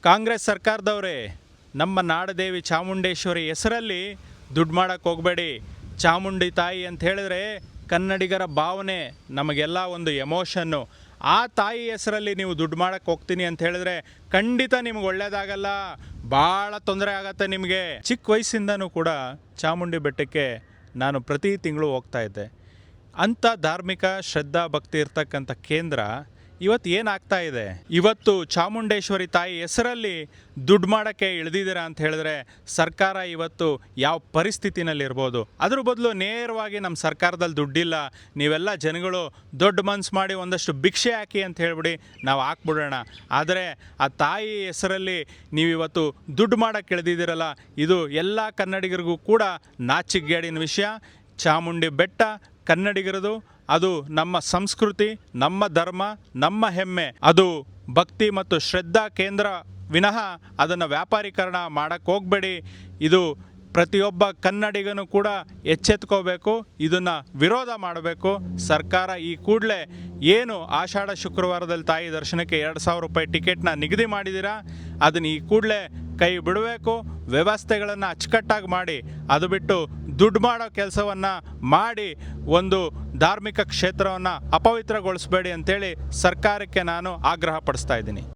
ಕಾಂಗ್ರೆಸ್ ಸರ್ಕಾರದವರೇ, ನಮ್ಮ ನಾಡದೇವಿ ಚಾಮುಂಡೇಶ್ವರಿ ಹೆಸರಲ್ಲಿ ದುಡ್ಡು ಮಾಡೋಕ್ಕೆ ಹೋಗಬೇಡಿ. ಚಾಮುಂಡಿ ತಾಯಿ ಅಂತ ಹೇಳಿದ್ರೆ ಕನ್ನಡಿಗರ ಭಾವನೆ, ನಮಗೆಲ್ಲ ಒಂದು ಎಮೋಷನ್ನು. ಆ ತಾಯಿ ಹೆಸರಲ್ಲಿ ನೀವು ದುಡ್ಡು ಮಾಡೋಕ್ಕೆ ಹೋಗ್ತೀನಿ ಅಂತ ಹೇಳಿದ್ರೆ ಖಂಡಿತ ನಿಮ್ಗೆ ಒಳ್ಳೆಯದಾಗಲ್ಲ, ಭಾಳ ತೊಂದರೆ ಆಗತ್ತೆ ನಿಮಗೆ. ಚಿಕ್ಕ ವಯಸ್ಸಿಂದನೂ ಕೂಡ ಚಾಮುಂಡಿ ಬೆಟ್ಟಕ್ಕೆ ನಾನು ಪ್ರತಿ ತಿಂಗಳು ಹೋಗ್ತಾ ಇದ್ದೆ. ಅಂಥ ಧಾರ್ಮಿಕ ಶ್ರದ್ಧಾ ಭಕ್ತಿ ಇರ್ತಕ್ಕಂಥ ಕೇಂದ್ರ ಇವತ್ತು ಏನಾಗ್ತಾ ಇದೆ, ಇವತ್ತು ಚಾಮುಂಡೇಶ್ವರಿ ತಾಯಿ ಹೆಸರಲ್ಲಿ ದುಡ್ಡು ಮಾಡೋಕ್ಕೆ ಇಳಿದಿದ್ದೀರಾ ಅಂತ ಹೇಳಿದ್ರೆ ಸರ್ಕಾರ ಇವತ್ತು ಯಾವ ಪರಿಸ್ಥಿತಿನಲ್ಲಿರ್ಬೋದು. ಅದ್ರ ಬದಲು ನೇರವಾಗಿ ನಮ್ಮ ಸರ್ಕಾರದಲ್ಲಿ ದುಡ್ಡಿಲ್ಲ, ನೀವೆಲ್ಲ ಜನಗಳು ದೊಡ್ಡ ಮನ್ಸು ಮಾಡಿ ಒಂದಷ್ಟು ಭಿಕ್ಷೆ ಹಾಕಿ ಅಂತ ಹೇಳ್ಬಿಡಿ, ನಾವು ಹಾಕ್ಬಿಡೋಣ. ಆದರೆ ಆ ತಾಯಿ ಹೆಸರಲ್ಲಿ ನೀವಿವತ್ತು ದುಡ್ಡು ಮಾಡೋಕ್ಕೆ ಇಳಿದಿದ್ದೀರಲ್ಲ, ಇದು ಎಲ್ಲ ಕನ್ನಡಿಗರಿಗೂ ಕೂಡ ನಾಚಿಕೆಗೇಡಿನ ವಿಷಯ. ಚಾಮುಂಡಿ ಬೆಟ್ಟ ಕನ್ನಡಿಗರದು, ಅದು ನಮ್ಮ ಸಂಸ್ಕೃತಿ, ನಮ್ಮ ಧರ್ಮ, ನಮ್ಮ ಹೆಮ್ಮೆ. ಅದು ಭಕ್ತಿ ಮತ್ತು ಶ್ರದ್ಧಾ ಕೇಂದ್ರ ವಿನಃ ಅದನ್ನು ವ್ಯಾಪಾರೀಕರಣ ಮಾಡೋಕ್ಕೆ ಹೋಗಬೇಡಿ. ಇದು ಪ್ರತಿಯೊಬ್ಬ ಕನ್ನಡಿಗನೂ ಕೂಡ ಎಚ್ಚೆತ್ಕೋಬೇಕು, ಇದನ್ನು ವಿರೋಧ ಮಾಡಬೇಕು. ಸರ್ಕಾರ ಈ ಕೂಡಲೇ ಏನು ಆಷಾಢ ಶುಕ್ರವಾರದಲ್ಲಿ ತಾಯಿ ದರ್ಶನಕ್ಕೆ 2,000 ರೂಪಾಯಿ ಟಿಕೆಟ್ನ ನಿಗದಿ ಮಾಡಿದ್ದೀರಾ, ಅದನ್ನು ಈ ಕೂಡಲೇ ಕೈ ಬಿಡಬೇಕು. ವ್ಯವಸ್ಥೆಗಳನ್ನು ಅಚ್ಚುಕಟ್ಟಾಗಿ ಮಾಡಿ, ಅದು ಬಿಟ್ಟು ದುಡ್ಡು ಮಾಡೋ ಕೆಲಸವನ್ನು ಮಾಡಿ ಒಂದು ಧಾರ್ಮಿಕ ಕ್ಷೇತ್ರವನ್ನು ಅಪವಿತ್ರಗೊಳಿಸಬೇಡಿ ಅಂತೇಳಿ ಸರ್ಕಾರಕ್ಕೆ ನಾನು ಆಗ್ರಹ ಪಡಿಸ್ತಾ ಇದ್ದೀನಿ.